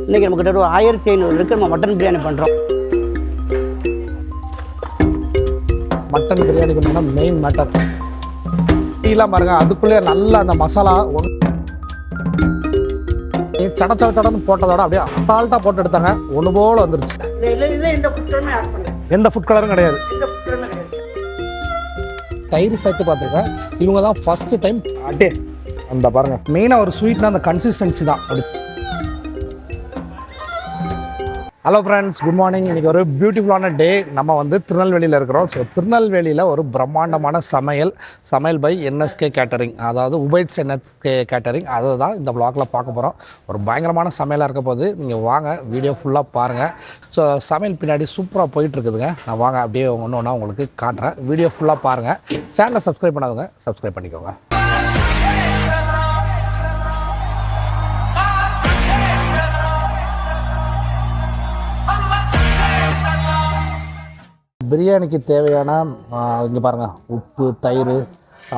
இன்றைக்கி நம்மக்கிட்ட ஒரு 1500 இருக்குது. நம்ம மட்டன் பிரியாணி பண்ணுறோம். மட்டன் பிரியாணி பண்ணா மெயின் மேட்டர் டீலாம் பாருங்க, அதுக்குள்ளே நல்லா அந்த மசாலா சடன்னு போட்டதோட அப்படியே அசால்ட்டாக போட்டு எடுத்தாங்க. ஒன்று போல் வந்துருச்சு. எந்த ஃபுட் கலரும் கிடையாது. தயிர் சேர்த்து பார்த்துருக்கேன். இவங்க தான் ஃபஸ்ட்டு டைம் அப்படியே அந்த பாருங்கள், மெயினாக ஒரு ஸ்வீட்னா அந்த கன்சிஸ்டன்சி தான். அப்படி ஹலோ ஃப்ரெண்ட்ஸ், குட் மார்னிங். இன்றைக்கி ஒரு பியூட்டிஃபுல்லான டே. நம்ம வந்து திருநெல்வேலியில் இருக்கிறோம். ஸோ திருநெல்வேலியில் ஒரு பிரம்மாண்டமான சமையல் பை என்எஸ்கே கேட்டரிங், அதாவது உபைட்ஸ் என்எஸ்கே கேட்டரிங். அதை தான் இந்த வ்ளாகில் பார்க்க போகிறோம். ஒரு பயங்கரமான சமையலாக இருக்க போது நீங்கள் வாங்க, வீடியோ ஃபுல்லாக பாருங்கள். ஸோ சமையல் பின்னாடி சூப்பராக போயிட்டுருக்குதுங்க. நான் வாங்க அப்படியே ஒன்று ஒன்றா உங்களுக்கு காட்டுறேன். வீடியோ ஃபுல்லாக பாருங்கள். சேனலை சப்ஸ்கிரைப் பண்ணாதவங்க சப்ஸ்கிரைப் பண்ணிக்கோங்க. பிரியாணிக்கு தேவையான இங்கே பாருங்கள், உப்பு, தயிர்,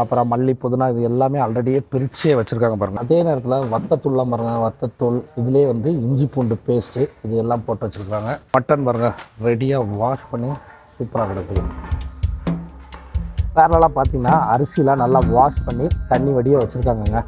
அப்புறம் மல்லி, புதினா, இது எல்லாமே ஆல்ரெடியே பிரிச்சே வச்சுருக்காங்க பாருங்கள். அதே நேரத்தில் வத்தத்தூள்லாம் பாருங்கள், வத்தத்தூள் இதிலே வந்து இஞ்சி பூண்டு பேஸ்ட்டு இது எல்லாம் போட்டு வச்சுருக்காங்க. மட்டன் பாருங்கள், ரெடியாக வாஷ் பண்ணி சூப்பராக கிடக்குது. பேரலாக பார்த்தீங்கன்னா அரிசிலாம் நல்லா வாஷ் பண்ணி தண்ணி வடியாக வச்சுருக்காங்கங்க.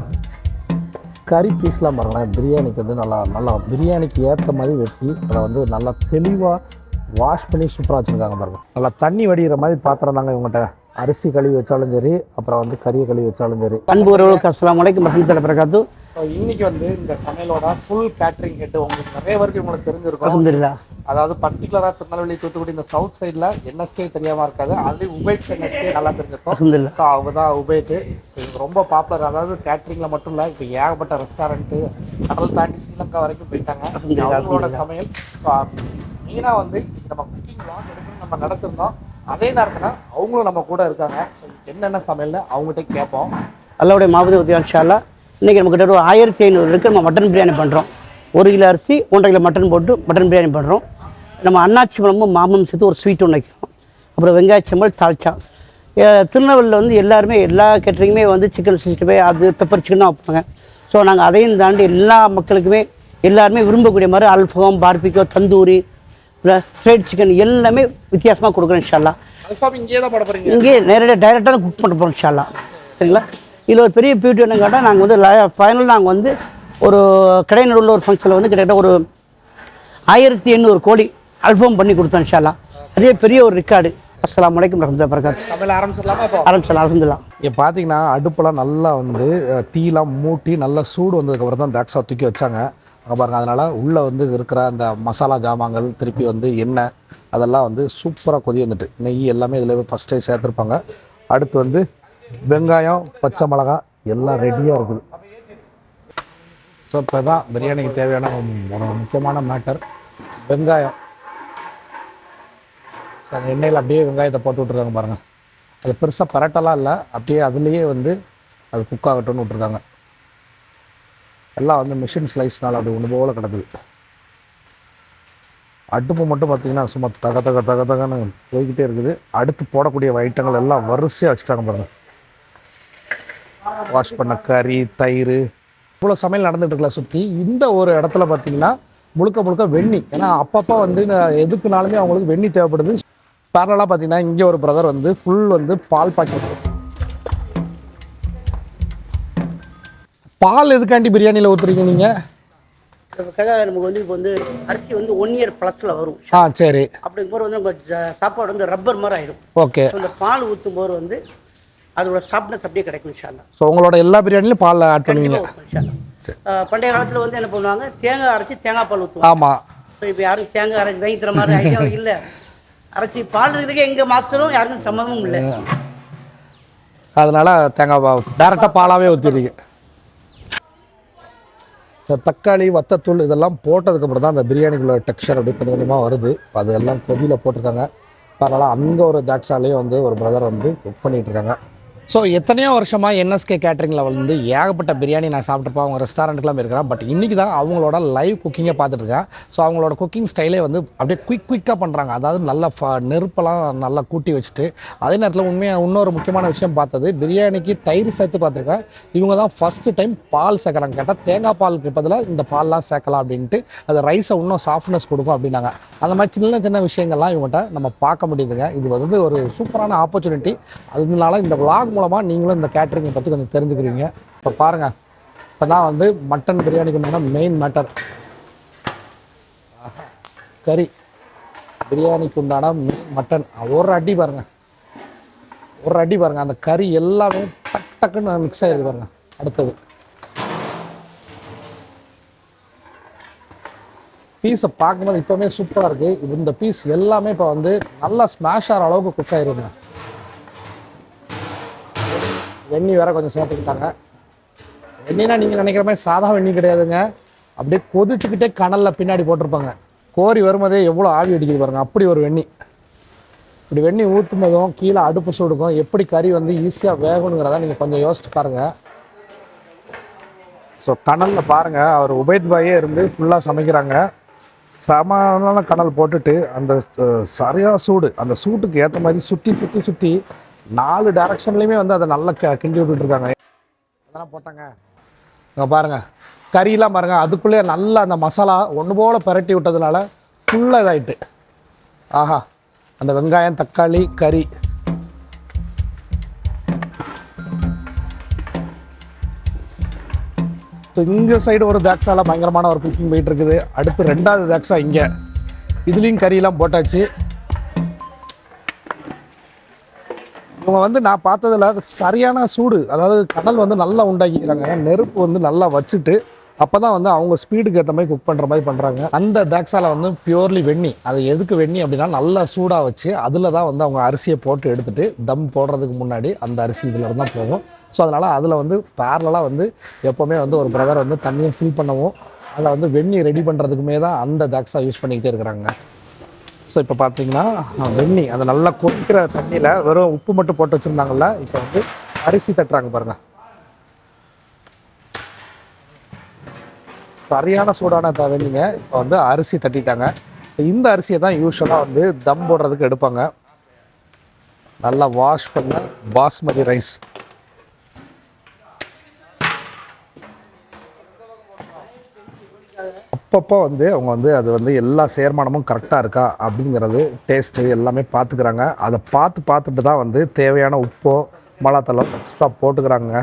கறி பீஸ்லாம் பாருங்களேன், பிரியாணிக்கு வந்து நல்லா பிரியாணிக்கு ஏற்ற மாதிரி வெட்டி அதை வந்து நல்லா தெளிவாக வாஷ் பண்ணி சூப்பராக வச்சுருக்காங்க பாருங்க. நல்லா தண்ணி வடிகிற மாதிரி பாத்திரம் தாங்க இவங்ககிட்ட. அரிசி கழுவி வச்சாலும் சரி, அப்புறம் வந்து கறியை கழுவி வச்சாலும் சரி. அன்பு உறவுகளுக்கு அஸ்ஸலாமு அலைக்கும் வரஹ்மத்துல்லாஹி வபரகாத்துஹு. இன்னைக்கு வந்து இந்த சமையலோட ஃபுல் கேட்டரிங் ஹெட் உங்களுக்கு நிறைய பேருக்கு உங்களுக்கு தெரிஞ்சிருக்கும். அல்ஹம்துலில்லாஹ். அதாவது பர்டிகுலராக திருநெல்வேலி, தூத்துக்குடி இந்த சவுத் சைடில் என்எஸ்கே தெரியாமல் இருக்காது. அது உபைட் என்எஸ்கே நல்லா தெரிஞ்சிருக்கும். அல்ஹம்துலில்லாஹ். ஸோ அவங்க தான் உபைட்டு. ரொம்ப பாப்புலர். அதாவது கேட்டரிங்கில் மட்டும் இல்லை, இப்போ ஏகப்பட்ட ரெஸ்டாரண்ட்டு கடல் தாண்டி ஸ்ரீலங்கா வரைக்கும் போயிட்டாங்க. அவங்களோட சமையல் மெயினாக வந்து நம்ம குக்கிங் வ்ளாக் எடுத்து நம்ம நடத்திருந்தோம். அதே நேரத்தில் அவங்களும் நம்ம கூட இருக்காங்க. என்னென்ன சமையல்னு அவங்ககிட்ட கேட்போம். அல்லாவுடைய மாபதி உதவி இன்ஷா அல்லாஹ். இன்றைக்கி நம்மக்கிட்ட ஒரு 1500 இருக்குது. நம்ம மட்டன் பிரியாணி பண்ணுறோம். 1 கிலோ அரிசி 1.5 கிலோ மட்டன் போட்டு மட்டன் பிரியாணி பண்ணுறோம். நம்ம அன்னாச்சி பழமும் மாமனும் சேர்த்து ஒரு ஸ்வீட் ஒன்று வைக்கிறோம். அப்புறம் வெங்காய சம்பல், தால்ச்சா. திருநெல்வேலியில் வந்து எல்லாருமே எல்லா கேட்டரிங்குமே வந்து சிக்கன் 65 அது பெப்பர் சிக்கன் தான் வைப்பாங்க. ஸோ நாங்கள் அதையும் தாண்டி எல்லா மக்களுக்குமே எல்லாருமே விரும்பக்கூடிய மாதிரி Alfaham, barbecue, tandoori, fried chicken எல்லாமே வித்தியாசமாக கொடுக்குறோம் இன்ஷா அல்லாஹ். இங்கே நேரடியாக டைரெக்டாக குக் பண்ண போகிறோம் இன்ஷா அல்லாஹ். சரிங்களா? இதில் ஒரு பெரிய பியூட்டி என்ன கேட்டால், நாங்கள் வந்து ஃபைனல் நாங்கள் வந்து ஒரு கடைநடுவில் ஒரு ஃபங்க்ஷனில் வந்து கிட்டத்தட்ட ஒரு 1800 கோடி அல்ஃபாம் பண்ணி கொடுத்தோம் இன்ஷா அல்லாஹ். அதே பெரிய ஒரு ரெக்கார்டு. அஸ்ஸலாமு அலைக்கும் வரஹ்மத்துல்லாஹி வபரகாத்துஹு. சமையல் ஆரம்பிச்சிடலாமா? ஆரம்பிச்சிடலாம். அல்ஹம்துலில்லாஹ். இப்போ பார்த்தீங்கன்னா அடுப்பெல்லாம் நல்லா வந்து தீலாம் மூட்டி நல்லா சூடு வந்ததுக்கப்புறம் தான் பேக்ஸாக தூக்கி வச்சாங்க பாருங்க. அதனால் உள்ளே வந்து இருக்கிற அந்த மசாலா ஜாமான்கள், திருப்பி வந்து எண்ணெய், அதெல்லாம் வந்து சூப்பராக கொதி வந்துட்டு, நெய் எல்லாமே இதில் ஃபஸ்ட்டே சேர்த்துருப்பாங்க. அடுத்து வந்து வெங்காயம், பச்சை மிளகாய் எல்லாம் ரெடியாக இருக்குது. ஸோ இப்போ தான் பிரியாணிக்கு தேவையான ஒரு முக்கியமான மேட்டர் வெங்காயம். ஸோ அந்த எண்ணெயில் அப்படியே வெங்காயத்தை போட்டு விட்ருக்காங்க பாருங்கள். அது பெருசாக பரட்டலாம் இல்லை, அப்படியே அதுலேயே வந்து அது குக் ஆகட்டும்னு விட்ருக்காங்க. எல்லாம் வந்து மிஷின் ஸ்லைஸ்னால் அப்படி ஒன்று போல் கிடக்குது. அடுப்பு மட்டும் பார்த்திங்கன்னா சும்மா தகன்னு போய்கிட்டே இருக்குது. அடுத்து போடக்கூடிய ஐட்டங்கள் எல்லாம் வரிசையாக வச்சுட்டாங்க பாருங்கள். வாஷ் பண்ண கறி, தயிர், இவ்வளோ சமையல் நடந்துகிட்டு இருக்கல சுற்றி. இந்த ஒரு இடத்துல பார்த்திங்கன்னா முழுக்க வெண்ணி. ஏன்னா அப்பப்போ வந்து எதுக்குனாலுமே அவங்களுக்கு வெண்ணி தேவைப்படுது. பேரலாக பார்த்திங்கன்னா இங்கே ஒரு பிரதர் வந்து ஃபுல் வந்து பால் பாக்கெட். பால் எதுக்காண்டி பிரியாணியில் ஊற்றுறீங்க நீங்கள்? நமக்கு வந்து இப்போ வந்து அரிசி வந்து 1 இயர் ப்ளஸில் வரும். சரி. அப்படிங்கும்போது வந்து நம்ம சாப்பாடு வந்து ரப்பர் மாதிரி ஆயிடும். ஓகே. அந்த பால் ஊற்றும் போது வந்து அதோட சாஃப்ட்னஸ் அப்படியே கிடைக்கும் இன்ஷா அல்லாஹ். ஸோ உங்களோட எல்லா பிரியாணிலையும் பால் ஆட் பண்ணுவீங்க? பண்டைய காலத்தில் வந்து என்ன பண்ணுவாங்க, தேங்காய் அரைச்சி தேங்காய் பால் ஊற்றுவாங்க. ஆமாம். ஸோ இப்போ யாரும் தேங்காய் அரைச்சி வாங்கி தர மாதிரி ஐடியா இல்லை. அரைச்சி பால் இருக்கிறதுக்கே எங்கே மாற்றரும் யாருக்கும் சம்மதமும் இல்லை. அதனால் தேங்காய் டேரெக்டாக பாலாகவே ஊற்றிடுறீங்க. இந்த தக்காளி, வத்தத்தூள் இதெல்லாம் போட்டதுக்கப்புறம் தான் அந்த பிரியாணிக்குள்ள டெக்ஸ்சர் அப்படி கொஞ்சம் கொஞ்சமாக வருது. அது எல்லாம் கொதியில் போட்டிருக்காங்க. அதனால் அங்கே ஒரு ஜாக்ஸாலேயே வந்து ஒரு பிரதர் வந்து குக் பண்ணிகிட்டு இருக்காங்க. ஸோ எத்தனையோ வருஷமாக என்எஸ்கே கேட்டரிங்கில் வந்து ஏகப்பட்ட பிரியாணி நான் சாப்பிட்ருப்பேன். அவங்க ரெஸ்டாரண்ட்டுக்குலாம் போயிருக்கிறேன். பட் இன்றைக்கி தான் அவங்களோட லைவ் குக்கிங்கை பார்த்துட்ருக்கேன். ஸோ அவங்களோட குக்கிங் ஸ்டைலே வந்து அப்படியே குயிக்காக பண்ணுறாங்க. அதாவது நல்லா நெருப்பெல்லாம் நல்லா கூட்டி வச்சுட்டு, அதே நேரத்தில் உண்மையாக இன்னொரு முக்கியமான விஷயம் பார்த்தது, பிரியாணிக்கு தயிர் சேர்த்து பார்த்துருக்கேன். இவங்க தான் ஃபஸ்ட்டு டைம் பால் சேர்க்குறாங்க. கேட்டால் தேங்காய் பாலுக்கு பதிலாக இந்த பால்லாம் சேர்க்கலாம் அப்படின்ட்டு, அது ரைஸை இன்னும் சாஃப்ட்னஸ் கொடுக்கும் அப்படின்னாங்க. அந்த மாதிரி சின்ன சின்ன விஷயங்கள்லாம் இவங்கள்ட்ட நம்ம பார்க்க முடியுதுங்க. இது வந்து ஒரு சூப்பரான ஆப்பர்ச்சுனிட்டி. அதனால இந்த vlog மூலமாக நீங்களும் இந்த கேட்டரிங்கை பற்றி கொஞ்சம் தெரிஞ்சுக்கிறீங்க. இப்போ பாருங்கள், இப்போ தான் வந்து மட்டன் பிரியாணிக்கு உண்டான மெயின் மேட்டர் கறி. பிரியாணிக்கு உண்டான மெயின் மட்டன் ஒரு அடி பாருங்கள், அந்த கறி எல்லாமே டக்குன்னு மிக்ஸ் ஆகிடுது பாருங்கள். அடுத்தது பீஸை பார்க்கும்போது இப்போவுமே சூப்பராக இருக்குது. இந்த பீஸ் எல்லாமே இப்போ வந்து நல்லா ஸ்மாஷ் ஆகிற அளவுக்கு குக் ஆகிருங்க. வெண்ணி வேற கொஞ்சம் சேர்த்துக்கிட்டாங்க. வெண்ணினா நீங்கள் நினைக்கிற மாதிரி சாதா வெண்ணி கிடையாதுங்க. அப்படியே கொதிச்சுக்கிட்டே கனலில் பின்னாடி போட்டிருப்பாங்க. கோரி வரும்போதே எவ்வளோ ஆவி அடிக்குது பாருங்கள். அப்படி ஒரு வெண்ணி. இப்படி வெண்ணி ஊற்றும் போதும் கீழே அடுப்பு சூடுக்கும். எப்படி கறி வந்து ஈஸியாக வேகணுங்கிறத நீங்கள் கொஞ்சம் யோசிச்சு பாருங்கள். ஸோ கனலில் பாருங்கள், அவர் உபைத் பாயே இருந்து ஃபுல்லாக சமைக்கிறாங்க. சமான கனல் போட்டுட்டு அந்த சரியாக சூடு, அந்த சூட்டுக்கு ஏற்ற மாதிரி சுற்றி 4 டைரக்ஷன்லையுமே வந்து அதை நல்லா கிண்டி விட்டுட்ருக்காங்க. அதெல்லாம் போட்டாங்க. இங்கே பாருங்கள், கறியெல்லாம் பாருங்கள், அதுக்குள்ளே நல்லா அந்த மசாலா ஒன்று போல் பரட்டி விட்டதுனால ஃபுல்லாக இதாகிட்டு. ஆஹா, அந்த வெங்காயம், தக்காளி, கறி. ஸோ இந்த சைடு ஒரு தாக்ஸாவில் பயங்கரமான ஒரு குக்கிங் போயிட்டு இருக்குது. அடுத்து 2வது தாக்ஸா இங்கே, இதுலேயும் கறியெல்லாம் போட்டாச்சு. இவங்க வந்து நான் பார்த்ததில் சரியான சூடு, அதாவது கடல் வந்து நல்லா உண்டாக்கிக்கிறாங்க. நெருப்பு வந்து நல்லா வச்சுட்டு அப்போ தான் வந்து அவங்க ஸ்பீடுக்கு ஏற்ற மாதிரி குக் பண்ணுற மாதிரி பண்ணுறாங்க. அந்த தாக்ஸாவில் வந்து பியூர்லி வெண்ணி. அது எதுக்கு வெண்ணி அப்படின்னா, நல்லா சூடாக வச்சு அதில் தான் வந்து அவங்க அரிசியை போட்டு எடுத்துகிட்டு தம் போடுறதுக்கு முன்னாடி அந்த அரிசி இதில் இருந்தால் போகும். ஸோ அதனால் அதில் வந்து பேரலாக வந்து எப்போவுமே வந்து ஒரு பிரதர் வந்து தண்ணியை ஃபில் பண்ணவும் அதில் வந்து வெண்ணி ரெடி பண்ணுறதுக்குமே தான் அந்த தாக்ஸா யூஸ் பண்ணிக்கிட்டே இருக்கிறாங்க. ஸோ இப்போ பார்த்தீங்கன்னா வெண்ணி அந்த நல்லா கொதிக்கிற தண்ணியில் வெறும் உப்பு மட்டும் போட்டு வச்சுருந்தாங்கல்ல, இப்போ வந்து அரிசி தட்டுறாங்க பாருங்கள். சரியான சூடான வெண்ணிங்க. இப்போ வந்து அரிசி தட்டிட்டாங்க. ஸோ இந்த அரிசியை தான் யூஸ்வலாக வந்து தம் போடுறதுக்கு எடுப்பாங்க. நல்லா வாஷ் பண்ண பாஸ்மதி ரைஸ். அப்பப்போ வந்து அவங்க வந்து அது வந்து எல்லா சேர்மானமும் கரெக்டாக இருக்கா அப்படிங்கிறது டேஸ்ட்டு எல்லாமே பார்த்துக்கிறாங்க. அதை பார்த்துட்டு தான் வந்து தேவையான உப்போ மிளகாத்தூளோ எக்ஸ்ட்ரா போட்டுக்கிறாங்க.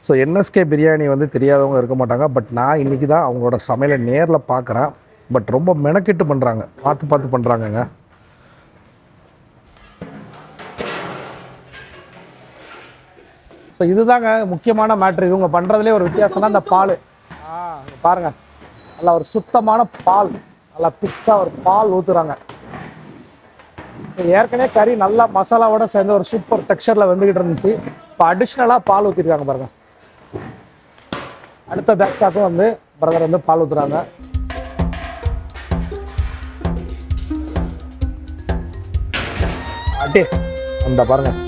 ஸோ என்எஸ்கே பிரியாணி வந்து தெரியாதவங்க இருக்க மாட்டாங்க. பட் நான் இன்றைக்கி தான் அவங்களோட சமையலை நேரில் பார்க்குறேன். பட் ரொம்ப மெனக்கிட்டு பண்ணுறாங்க, பார்த்து பண்ணுறாங்கங்க. ஸோ இதுதாங்க முக்கியமான மேட்ரு. இவங்க பண்ணுறதுலே ஒரு வித்தியாசம் தான் இந்த பால். பாருங்கள், நல்லா ஒரு சுத்தமான பால், நல்லா திக்காக ஒரு பால் ஊற்றுறாங்க. ஏற்கனவே கறி நல்லா மசாலாவோட சேர்ந்து ஒரு சூப்பர் டெக்ஸ்சரில் வந்துக்கிட்டு இருந்துச்சு. இப்போ அடிஷ்னலாக பால் ஊற்றிருக்காங்க பாருங்கள். அடுத்த தாக்ஸாக்கும் வந்து பிரதர் வந்து பால் ஊற்றுறாங்க. அட்டே அந்த பாருங்கள்,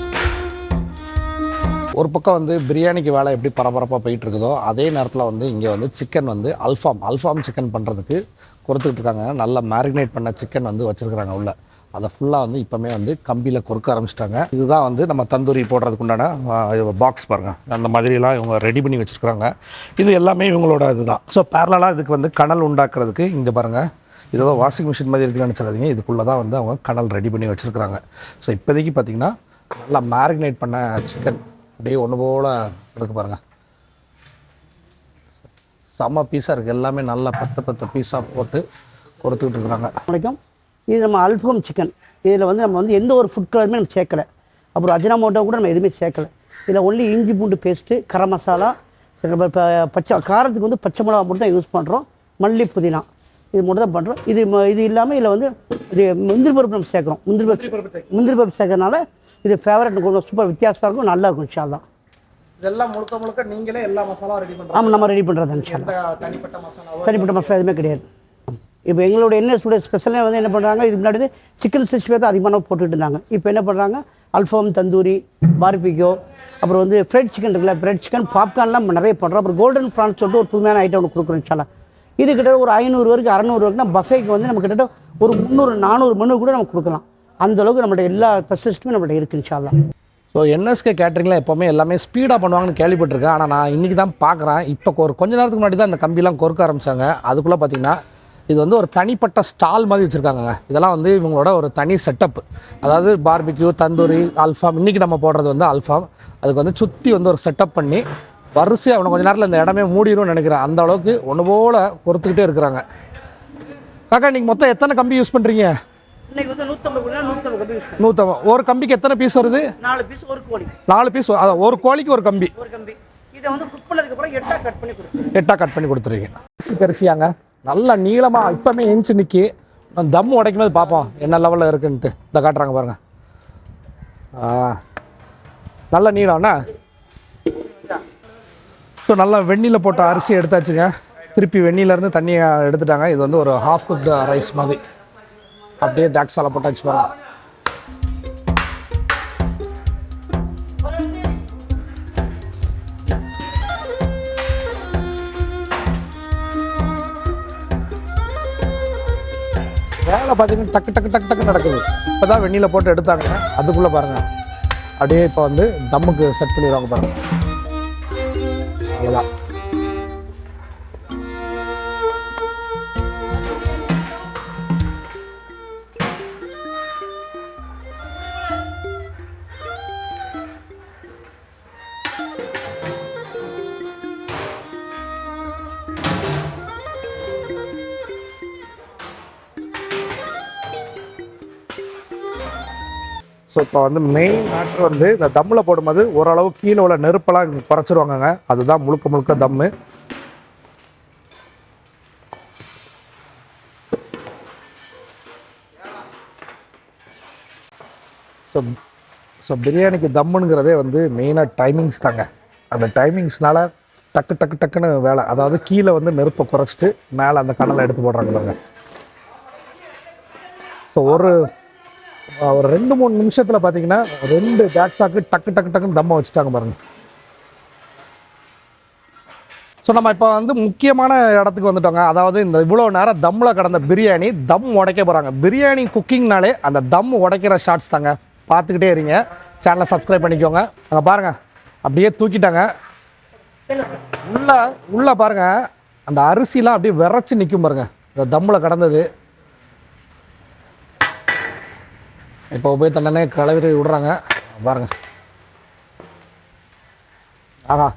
ஒரு பக்கம் வந்து பிரியாணிக்கு வேலை எப்படி பரபரப்பாக போயிட்டு இருக்குதோ, அதே நேரத்தில் வந்து இங்கே வந்து சிக்கன் வந்து அல்ஃபாம் சிக்கன் பண்ணுறதுக்கு கொடுத்துக்கிட்டு இருக்காங்க. நல்லா மேரினேட் பண்ண சிக்கன் வந்து வச்சுருக்குறாங்க உள்ள. அதை ஃபுல்லாக வந்து இப்போமே வந்து கம்பியில் கொறுக்க ஆரம்பிச்சிட்டாங்க. இதுதான் வந்து நம்ம தந்தூரி போடுறதுக்கு உண்டான பாக்ஸ் பாருங்கள். அந்த மாதிரிலாம் இவங்க ரெடி பண்ணி வச்சுருக்குறாங்க. இது எல்லாமே இவங்களோட இதுதான். ஸோ பேரலாக இதுக்கு வந்து கனல் உண்டாக்குறதுக்கு இங்கே பாருங்கள், இதோ வாஷிங் மிஷின் மாதிரி இருக்குன்னு நினச்சிடாதீங்க. இதுக்குள்ளே தான் வந்து அவங்க கனல் ரெடி பண்ணி வச்சுருக்குறாங்க. ஸோ இப்போதைக்கு பார்த்திங்கன்னா நல்லா மேரினேட் பண்ண சிக்கன் அப்படியே ஒன்று போல் இருக்குது பாருங்கள். செம்ம பீஸாக இருக்குது. எல்லாமே நல்லா 10 பீஸாக போட்டு கொடுத்துக்கிட்டு இருக்கிறாங்க. வணக்கம். இது நம்ம அல்ஃபாம் சிக்கன். இதில் வந்து நம்ம வந்து எந்த ஒரு ஃபுட் கலருமே நம்ம சேர்க்கலை. அப்புறம் அஜினமோட்டோ கூட நம்ம எதுவுமே சேர்க்கலை. இதில் ஒன்லி இஞ்சி பூண்டு பேஸ்ட்டு, கரம் மசாலா, இப்போ பச்சை காரத்துக்கு வந்து பச்சை மிளகா மட்டும் தான் யூஸ் பண்ணுறோம். மல்லி, புதினா இது மட்டும் தான் பண்ணுறோம். இது இல்லாமல் இதில் வந்து இது முந்திரி பருப்பு நம்ம சேர்க்குறோம். முந்திரி பருப்பு சேர்க்கறனால இது ஃபேவரட் கொஞ்சம் சூப்பர் வித்தியாசமாக இருக்கும், நல்லா இருக்கும். இன்ஷா அல்லாஹ் இதெல்லாம் முழுக்க நீங்களே எல்லா மசாலாவும் ரெடி பண்ணுறோம்? ஆமாம், நம்ம ரெடி பண்ணுறது. இன்ஷா அல்லாஹ் தனிப்பட்ட மசாலா எதுவுமே கிடையாது. இப்போ எங்களோட என்ன ஸ்பெஷலாக வந்து என்ன பண்ணுறாங்க, இதுக்கு முன்னாடி வந்து சிக்கன் 65 தான் அதிகமான போட்டுக்கிட்டு இருந்தாங்க. இப்போ என்ன பண்ணுறாங்க, அல்ஃபாம், தந்தூரி, பார்பிக்யூ, அப்புறம் வந்து ஃப்ரைட் சிக்கன் இருக்குல்ல, ஃப்ரைட் சிக்கன் பாப்கார்ன்லாம் நிறைய பண்ணுறோம். அப்புறம் கோல்டன் ஃப்ரான்ஸ் சொல்லிட்டு ஒரு புதுமையான ஐட்டம் ஒன்று கொடுக்குறோம் இன்ஷால்லா. இது கிட்ட ஒரு 500 வரைக்கும் 600 வரைக்கும் பஃபேக்கு வந்து நம்ம கிட்ட ஒரு 300-400 மெனு கூட நம்ம கொடுக்கலாம். அந்தளவுக்கு நம்மளுடைய எல்லா ஃபெசிலிட்டியுமே நம்மகிட்ட இருக்குது இன்ஷால்லா. ஸோ என்எஸ்கே கேட்டரிங்கில் எப்போவுமே எல்லாமே ஸ்பீடாக பண்ணுவாங்கன்னு கேள்விப்பட்டிருக்கேன். ஆனால் நான் இன்றைக்கி தான் பார்க்குறேன். இப்போ கொஞ்ச நேரத்துக்கு முன்னாடி தான் இந்த கம்பிலாம் கொறுக்க ஆரம்பித்தாங்க. அதுக்குள்ளே பார்த்திங்கன்னா இது வந்து ஒரு தனிப்பட்ட ஸ்டால் மாதிரி வச்சுருக்காங்க. இதெல்லாம் வந்து இவங்களோட ஒரு தனி செட்டப். அதாவது பார்பிக்யூ, தந்தூரி, அல்ஃபாம். இன்றைக்கி நம்ம போடுறது வந்து அல்ஃபாம். அதுக்கு வந்து சுற்றி வந்து ஒரு செட்டப் பண்ணி வரிசையாக அவனை கொஞ்சம் நேரத்தில் இந்த இடமே மூடிடும்னு நினைக்கிறேன். அந்த அளவுக்கு ஒன்று போல் பொறுத்துக்கிட்டே இருக்கிறாங்க. காக்கா நீங்கள் மொத்தம் எத்தனை கம்பி யூஸ் பண்ணுறீங்க? இன்னைக்கு வந்து 150 கம்பி யூஸ் 150. ஒரு கம்பிக்கு எத்தனை பீஸ் வருது? 4 பீஸ் ஒரு கோழி. 4 பீஸ், அதான் ஒரு கோழிக்கு ஒரு கம்பி. இதை வந்து குக் பண்ணதுக்கப்புறம் 8ஆ கட் பண்ணி கொடுத்துருங்க. 8ஆ கட் பண்ணி கொடுத்துருவீங்க. பெருசியாங்க நல்லா நீளமாக இப்போமே எஞ்சி நிற்கி தம் உடைக்கும் போது பார்ப்போம் என்ன லெவலில் இருக்குன்ட்டு. இதை காட்டுறாங்க பாருங்கள். நல்ல நீளம்ண்ணா. ஸோ நல்லா வெந்நியில் போட்ட அரிசி எடுத்தாச்சுங்க. திருப்பி வெந்நிலேருந்து தண்ணியை எடுத்துட்டாங்க. இது வந்து ஒரு ஹாஃப் குக்டு ரைஸ் மாதிரி அப்படியே தாக்ஸால போட்டாச்சு பாருங்க. வேலை பார்த்தீங்கன்னா டக்கு டக்கு டக்கு டக்கு நடக்குது. இப்போ தான் வெந்நியில் போட்டு எடுத்தாங்க. அதுக்குள்ளே பாருங்கள் அப்படியே இப்போ வந்து தம்முக்கு செட் பண்ணிடுவாங்க பாருங்கள். அவ்வளோதான். ஸோ இப்போ வந்து மெயின் மேட்ரு வந்து இந்த தம்மில் போடும்போது ஓரளவு கீழே உள்ள நெருப்பெல்லாம் குறைச்சிருவாங்கங்க. அதுதான் முழுக்க முழுக்க தம்மு. ஸோ பிரியாணிக்கு தம்முங்கிறதே வந்து மெயினாக டைமிங்ஸ் தாங்க. அந்த டைமிங்ஸ்னால டக்கு டக்கு டக்குன்னு வேலை. அதாவது கீழே வந்து நெருப்பை குறைச்சிட்டு மேலே அந்த கனலை எடுத்து போடுறாங்க பாருங்க. ஸோ ஒரு 2-3 நிமிஷத்தில் பார்த்தீங்கன்னா 2 பேக்ஸாக்கு டக்கு டக்கு டக்குன்னு தம்மை வச்சுட்டாங்க பாருங்க. ஸோ நம்ம இப்போ வந்து முக்கியமான இடத்துக்கு வந்துட்டோங்க. அதாவது இந்த இவ்வளோ நேரம் தம்மில் கடந்த பிரியாணி தம் உடைக்க போகிறாங்க. பிரியாணி குக்கிங்னாலே அந்த தம் உடைக்கிற ஷார்ட்ஸ் தாங்க. பார்த்துக்கிட்டே இருங்க. சேனலை சப்ஸ்கிரைப் பண்ணிக்கோங்க. அங்கே பாருங்கள் அப்படியே தூக்கிட்டாங்க. உள்ள பாருங்கள் அந்த அரிசிலாம் அப்படியே விரைச்சி நிற்கும் பாருங்கள் இந்த தம்மில் கடந்தது. இப்போ போய் தண்டனே கலவரி விடுறாங்க பாருங்க. ஆஹா,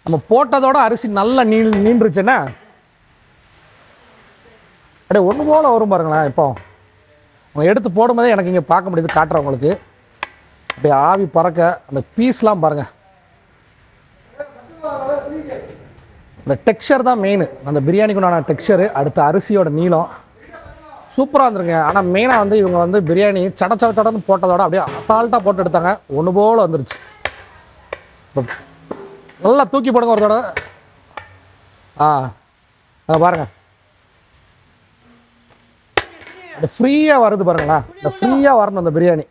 நம்ம போட்டதோட அரிசி நல்லா நீண்டுருச்சுன்னா அப்படியே ஒன்று போல் வரும் பாருங்களேன். இப்போ அவங்க எடுத்து போடும்போதே எனக்கு இங்கே பார்க்க முடியுது, காட்டுறேன் உங்களுக்கு. அப்படியே ஆவி பறக்க அந்த பீஸ்லாம் பாருங்கள். இந்த டெக்ஸ்சர் தான் மெயின். அந்த பிரியாணிக்குண்டான டெக்ஸ்சரு, அடுத்த அரிசியோட நீளம் சூப்பராக இருந்துருங்க. ஆனால் மெயினாக வந்து இவங்க வந்து பிரியாணி சடன்னு போட்டதோட அப்படியே அசால்ட்டாக போட்டு எடுத்தாங்க. ஒன்று போல் வந்துருச்சு. நல்லா தூக்கி போடுங்க ஒரு தடவை. பாருங்கள் அது ஃப்ரீயாக வருது பாருங்களேன். இந்த ஃப்ரீயாக வரணும் அந்த பிரியாணி.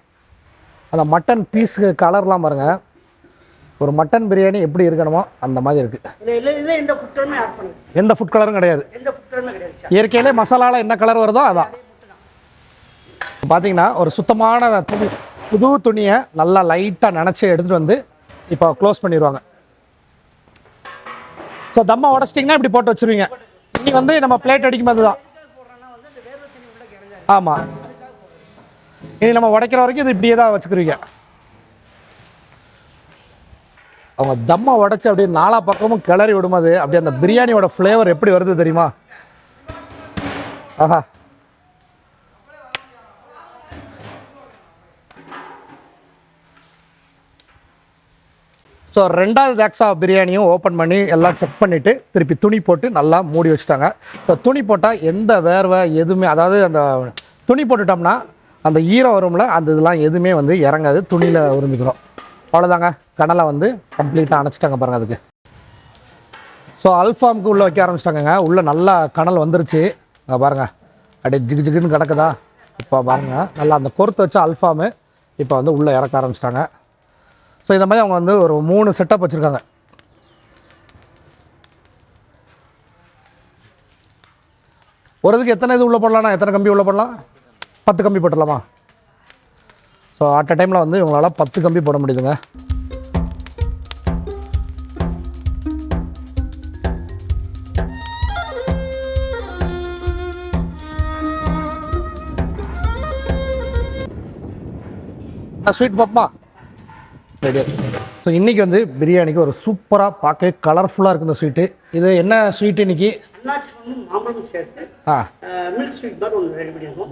அந்த மட்டன் பீஸுக்கு கலர்லாம் பாருங்கள். ஒரு மட்டன் பிரியாணி எப்படி இருக்கணுமோ அந்த மாதிரி இருக்குது. எந்த ஃபுட் கலரும் கிடையாது. இயற்கையிலே மசாலாவில் என்ன கலர் வருதோ அதான். பார்த்தீங்கன்னா ஒரு சுத்தமான புது துணியை நல்லா லைட்டாக நினச்சி எடுத்துகிட்டு வந்து இப்போ க்ளோஸ் பண்ணிடுவாங்க. ஸோ தம்மை உடச்சிட்டிங்கன்னா இப்படி போட்டு வச்சுருவீங்க. இனி வந்து நம்ம பிளேட் அடிக்கும் போது தான். ஆமாம், இனி நம்ம உடைக்கிற வரைக்கும் இது இப்படியே தான் வச்சுக்கிறீங்க. அவங்க தம்மை உடச்சி அப்படியே 4 பக்கமும் கிளறி விடும்போது அப்படியே அந்த பிரியாணியோட ஃப்ளேவர் எப்படி வருது தெரியுமா? ஆஹா, ஸோ 2வது பேக்ஸா பிரியாணியும் ஓப்பன் பண்ணி எல்லாம் செக் பண்ணிவிட்டு திருப்பி துணி போட்டு நல்லா மூடி வச்சுட்டாங்க. ஸோ துணி போட்டால் எந்த வேர்வை எதுவுமே, அதாவது அந்த துணி போட்டுட்டோம்னா அந்த ஈரம் வரும்ல, அந்த இதெல்லாம் எதுவுமே வந்து இறங்காது, துணியில் உறிஞ்சிக்கிறோம். அவ்வளோதாங்க, கடலை வந்து கம்ப்ளீட்டாக அணைச்சிட்டாங்க பாருங்கள் அதுக்கு. ஸோ அல்ஃபாமுக்கு உள்ளே வைக்க ஆரம்பிச்சிட்டாங்க. உள்ளே நல்லா கனல் வந்துருச்சு. பாருங்கள் அப்படியே ஜிகு ஜிகுன்னு கிடக்குதா. இப்போ பாருங்கள் நல்லா அந்த கொறுத்து வச்ச அல்ஃபாமு இப்போ வந்து உள்ளே இறக்க ஆரம்பிச்சிட்டாங்க. ஸோ இந்த மாதிரி அவங்க வந்து ஒரு 3 செட்டப் வச்சுருக்காங்க. ஒரு இதுக்கு எத்தனை இது உள்ளே போடலாம்னா எத்தனை கம்பி உள்ளே போடலாம்? 10 கம்பி போட்டுடலாமா? ஸோ அட் அ டைமில் வந்து இவங்களால் 10 கம்பி போட முடியுதுங்க. ஸ்வீட் பாப்பா ரெடி. ஸோ இன்றைக்கி வந்து பிரியாணிக்கு ஒரு சூப்பராக பார்க்க கலர்ஃபுல்லாக இருக்குது இந்த ஸ்வீட்டு. இது என்ன ஸ்வீட் இன்னைக்கு? மாம்பழம் சேர்த்து மில்க் ஸ்வீட் மாதிரி ஒன்று ரெடி பண்ணியிருக்கோம்.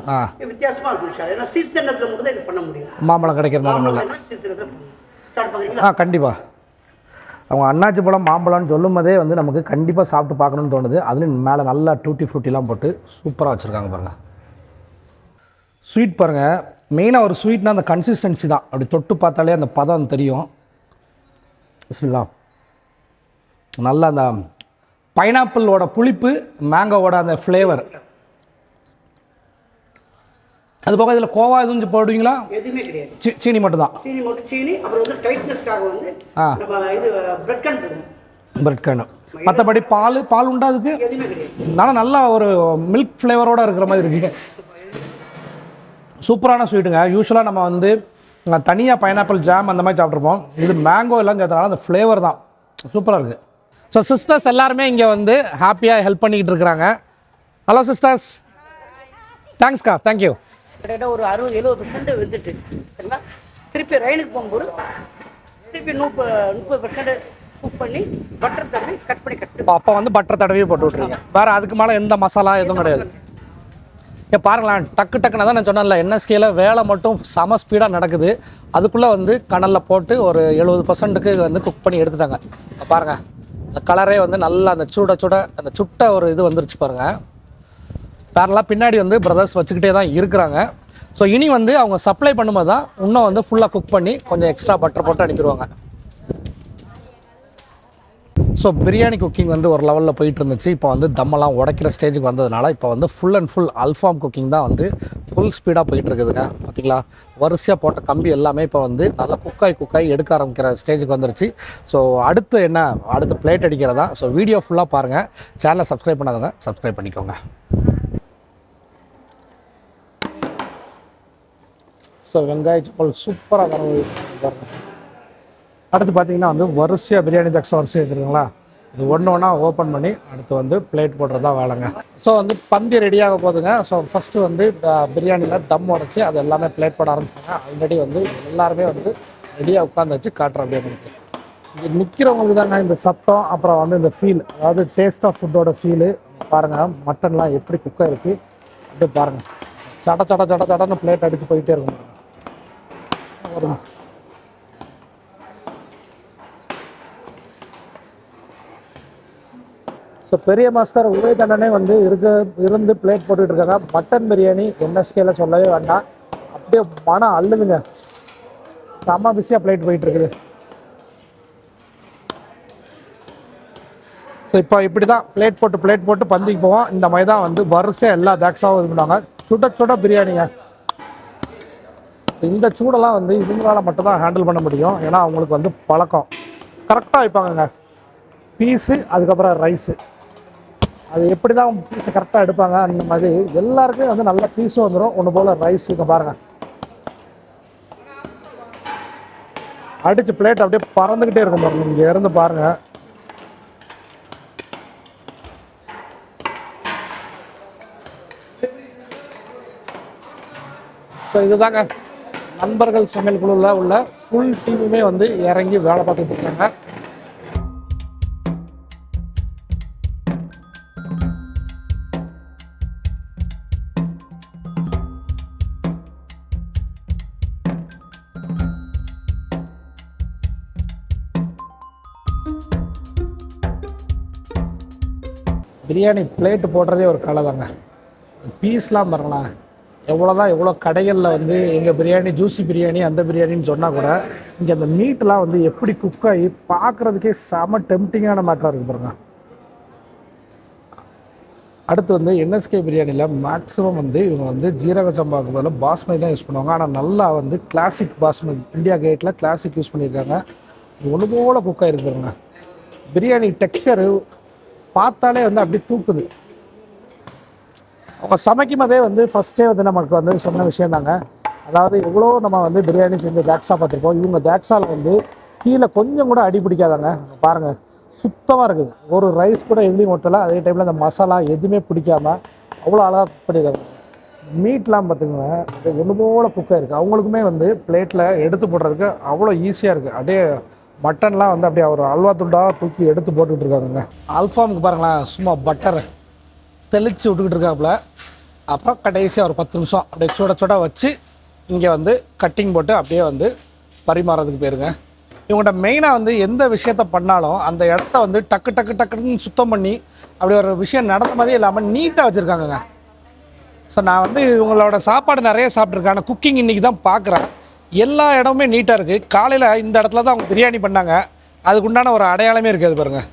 வித்தியாசமாக இருக்கும் சார். ஏன்னா சீசனத்தில் மட்டும் தான் இது பண்ண முடியும். மாம்பழம் கிடைக்கிறதுனால சீசனத்தில் கண்டிப்பாக அவங்க அன்னாச்சி பழம் மாம்பழம்னு சொல்லும் போதே வந்து நமக்கு கண்டிப்பாக சாப்பிட்டு பார்க்கணுன்னு தோணுது. அதுலேயும் மேலே நல்லா டூட்டி ஃப்ரூட்டிலாம் போட்டு சூப்பராக வச்சுருக்காங்க பாருங்கள். ஸ்வீட் பாருங்கள், மெயினாக ஒரு ஸ்வீட்னா அந்த கன்சிஸ்டன்சி தான். அப்படி தொட்டு பார்த்தாலே அந்த பதம் தெரியும். பிஸ்மில்லாஹ். நல்லா அந்த பைனாப்பிளோட புளிப்பு, மேங்கோவோட அந்த ஃப்ளேவர். அது போக இதில் கோவா எதுவும் போடுவீங்களா? எதுவுமே கிடையாது, சீனி மட்டும் தான். சீனி மட்டும் சீனி. அப்புறம் வந்து டைட்னஸ்க்காக வந்து இது பிரெட் கேன் போடுவோம். Bread can. மற்றபடி பால் உண்டா அதுக்கு? எதுவுமே கிடையாது. நல்லா ஒரு மில்க் ஃப்ளேவரோடு இருக்கிற மாதிரி இருக்கு. சூப்பரான ஸ்வீட்டுங்க. யூஸ்வலாக நம்ம வந்து தனியாக பைனாப்பிள் ஜாம் அந்த மாதிரி சாப்பிட்ருப்போம். இது மேங்கோ எல்லாம் சேர்த்தனால அந்த ஃப்ளேவர் தான் சூப்பராக இருக்குது. ஸோ சிஸ்டர்ஸ் எல்லாருமே இங்கே வந்து ஹாப்பியாக ஹெல்ப் பண்ணிக்கிட்டு இருக்கிறாங்க. Hello sisters. தேங்க்ஸ்க்கா, தேங்க்யூ. கிட்டத்தட்ட ஒரு 60-70% வந்துட்டு சரிங்களா. திருப்பி ரயிலுக்கு போகும்போது திருப்பி 30% குக் பண்ணி பட்டர் தடவி கட் பண்ணி அப்போ வந்து பட்டர் தடவி போட்டு விட்ருங்க. வேறு அதுக்கு மேலே எந்த மசாலா எதுவும் கிடையாது. பாருங்களேன், டக்குன்னு தான் நான் சொன்னேன்ல, என்எஸ்கேல வேலை மட்டும் செம ஸ்பீடாக நடக்குது. அதுக்குள்ளே வந்து கனலில் போட்டு ஒரு 70%க்கு வந்து குக் பண்ணி எடுத்துட்டாங்க. பாருங்கள், அந்த கலரே வந்து நல்லா அந்த அந்த சுட்ட ஒரு இது வந்துருச்சு பாருங்கள். வேறெல்லாம் பின்னாடி வந்து பிரதர்ஸ் வச்சுக்கிட்டே தான் இருக்கிறாங்க. ஸோ இனி வந்து அவங்க சப்ளை பண்ணும்போது தான் இன்னும் வந்து ஃபுல்லாக குக் பண்ணி கொஞ்சம் எக்ஸ்ட்ரா பட்டர் போட்டு அனுப்பிடுவாங்க. ஸோ பிரியாணி குக்கிங் வந்து ஒரு லெவலில் போயிட்டு இருந்துச்சு. இப்போ வந்து தம்மெல்லாம் உடைக்கிற ஸ்டேஜுக்கு வந்ததுனால இப்போ வந்து full and full Alfaham cooking தான் வந்து ஃபுல் ஸ்பீடாக போயிட்டு இருக்குதுங்க. பார்த்திங்களா, வரிசையாக போட்ட கம்பி எல்லாமே இப்போ வந்து நல்லா குக்காய் எடுக்க ஆரம்பிக்கிற ஸ்டேஜுக்கு வந்துருச்சு. ஸோ அடுத்து பிளேட் அடிக்கிறதா. ஸோ வீடியோ ஃபுல்லாக பாருங்கள். சேனலை சப்ஸ்கிரைப் பண்ணாதவங்க சப்ஸ்கிரைப் பண்ணிக்கோங்க. ஸோ வெங்காய சப்பல் சூப்பராக பாருங்கள். அடுத்து பார்த்தீங்கன்னா வந்து வரிசையாக பிரியாணி வரிசை வச்சுருக்குங்களா. இது ஒன்றா ஓப்பன் பண்ணி அடுத்து வந்து பிளேட் போடுறதா வேலைங்க. ஸோ வந்து பந்தி ரெடியாக போகுதுங்க. ஸோ ஃபஸ்ட்டு வந்து பிரியாணியில் தம் உடச்சி அது எல்லாமே பிளேட் போட ஆரம்பிச்சாங்க. ஆல்ரெடி வந்து எல்லாருமே வந்து ரெடியாக உட்காந்து வச்சு காட்டுற அப்படியே நமக்கு இங்கே நிற்கிறவங்களுக்கு தாங்க இந்த சத்தம், அப்புறம் வந்து இந்த ஃபீல், அதாவது டேஸ்ட் ஆஃப் ஃபுட்டோட ஃபீலு. பாருங்கள் மட்டன்லாம் எப்படி குக்காக இருக்குது அப்படியே பாருங்கள். சடன்னு பிளேட் அடித்து போயிட்டே இருக்கும். ஒரு ஸோ பெரிய மாஸ்டர் உபய் அண்ணனே வந்து இருந்து பிளேட் போட்டுட்டு இருக்காங்க. மட்டன் பிரியாணி என்எஸ்கேல சொல்லவே வேண்டாம், அப்படியே மனம் அள்ளுதுங்க. செம பிஸியாக பிளேட் போயிட்டு இருக்குது. ஸோ இப்போ இப்படி தான் பிளேட் போட்டு பந்திக்கு போவோம். இந்த மாதிரி தான் வந்து வரிசையாக எல்லா பேக்ஸாகவும் இது பண்ணுவாங்க. சுட பிரியாணிங்க. இந்த சூடெல்லாம் வந்து இவங்களால மட்டும் தான் ஹேண்டில் பண்ண முடியும். ஏன்னா அவங்களுக்கு வந்து பழக்கம் கரெக்டாக வைப்பாங்கங்க. பீஸு அதுக்கப்புறம் ரைஸு, அது எப்படி தான் பீஸை கரெக்டாக எடுப்பாங்க. அந்த மாதிரி எல்லாருக்குமே வந்து நல்ல பீஸும் வந்துடும். ஒன்று போல் ரைஸ். இங்கே பாருங்கள், அடித்து பிளேட் அப்படியே பறந்துக்கிட்டே இருக்கும் பாருங்கள். இங்கே இருந்து பாருங்கள். ஸோ இதுதாங்க நண்பர்கள் சமையல் குழுவில் உள்ள ஃபுல் டீமுமே வந்து இறங்கி வேலை பார்த்துட்டு இருக்காங்க. பிரியாணி பிளேட்டு போடுறதே ஒரு கலை தாங்க. பீஸ்லாம் பாருங்களேன், எவ்வளோ கடைகளில் வந்து எங்கள் பிரியாணி ஜூசி பிரியாணி அந்த பிரியாணின்னு சொன்னால் கூட இங்கே அந்த மீட்டெலாம் வந்து எப்படி குக் ஆகி பார்க்குறதுக்கே செம டெம்டிங்கான மேட்டராக இருக்குது பாருங்க. அடுத்து வந்து என்எஸ்கே பிரியாணியில் மேக்ஸிமம் வந்து இவங்க வந்து ஜீரக சம்பாவுக்கு பதிலாக பாஸ்மதி தான் யூஸ் பண்ணுவாங்க. ஆனால் நல்லா வந்து கிளாசிக் பாஸ்மதி, இந்தியா கேட்டில் கிளாசிக் யூஸ் பண்ணியிருக்காங்க. ஒன்று போல் குக்காக இருக்குதுங்க. பிரியாணி டெக்ஸ்சரு பார்த்தாலே வந்து அப்படி தூக்குது. அவங்க சமைக்கும் போதே வந்து ஃபஸ்ட்டே வந்து நமக்கு வந்து சொன்ன விஷயம் தாங்க. அதாவது எவ்வளோ நம்ம வந்து பிரியாணி செஞ்சு தேக்ஸா பார்த்துருப்போம். இவங்க தேக்ஸாவில் வந்து கீழே கொஞ்சம் கூட அடி பிடிக்காதாங்க. பாருங்கள், சுத்தமாக இருக்குது. ஒரு ரைஸ் கூட எதுலேயும் ஒட்டலை. அதே டைமில் அந்த மசாலா எதுவுமே பிடிக்காமல் அவ்வளோ அழகாக குக் பண்ணியிருக்காங்க. மீட்லாம் பார்த்துக்கோங்க, அது ஒன்று போல் குக்காக இருக்குது. அவங்களுக்குமே வந்து பிளேட்டில் எடுத்து போடுறதுக்கு அவ்வளோ ஈஸியாக இருக்குது. அப்படியே மட்டன்லாம் வந்து அப்படியே ஒரு அல்வா துண்டாக தூக்கி எடுத்து போட்டுக்கிட்டு இருக்காங்க. அல்ஃபாமுக்கு பாருங்களேன், சும்மா பட்டரை தெளித்து விட்டுக்கிட்டு இருக்காப்புல. அப்புறம் கடைசியாக ஒரு 10 நிமிஷம் அப்படியே சுட சுட வச்சு இங்கே வந்து கட்டிங் போட்டு அப்படியே வந்து பரிமாறதுக்கு போயிருங்க. இவங்கள்ட்ட மெயினாக வந்து எந்த விஷயத்த பண்ணாலும் அந்த இடத்த வந்து டக்கு டக்கு டக்குன்னு சுத்தம் பண்ணி அப்படி ஒரு விஷயம் நடந்த மாதிரியே இல்லாமல் நீட்டாக வச்சுருக்காங்கங்க. ஸோ நான் வந்து இவங்களோட சாப்பாடு நிறைய சாப்பிட்ருக்கேன். ஆனால் குக்கிங் இன்றைக்கி தான் பார்க்குறேன். எல்லா இடமுமே நீட்டாக இருக்குது. காலையில் இந்த இடத்துல தான் அவங்க பிரியாணி பண்ணாங்க. அதுக்குண்டான ஒரு அடையாளமே இருக்குது. அது பாருங்கள்.